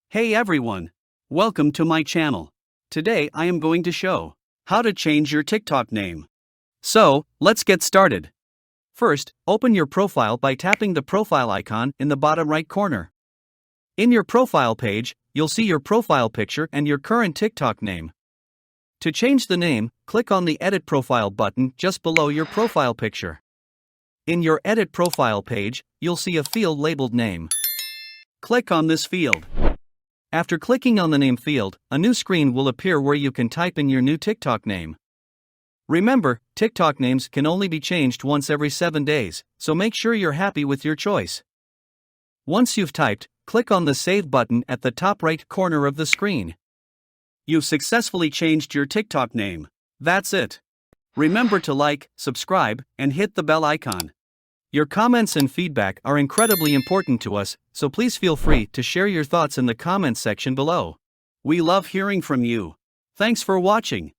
Hey everyone! Welcome to my channel. Today I am going to show how to change your TikTok name. So, let's get started. First, open your profile by tapping the profile icon in the bottom right corner. In your profile page, you'll see your profile picture and your current TikTok name. To change the name, click on the Edit Profile button just below your profile picture. In your Edit Profile page, you'll see a field labeled Name. Click on this field. After clicking on the name field, a new screen will appear where you can type in your new TikTok name. Remember, TikTok names can only be changed once every 7 days, so make sure you're happy with your choice. Once you've typed, click on the Save button at the top right corner of the screen. You've successfully changed your TikTok name. That's it. Remember to like, subscribe, and hit the bell icon. Your comments and feedback are incredibly important to us, so please feel free to share your thoughts in the comments section below. We love hearing from you. Thanks for watching.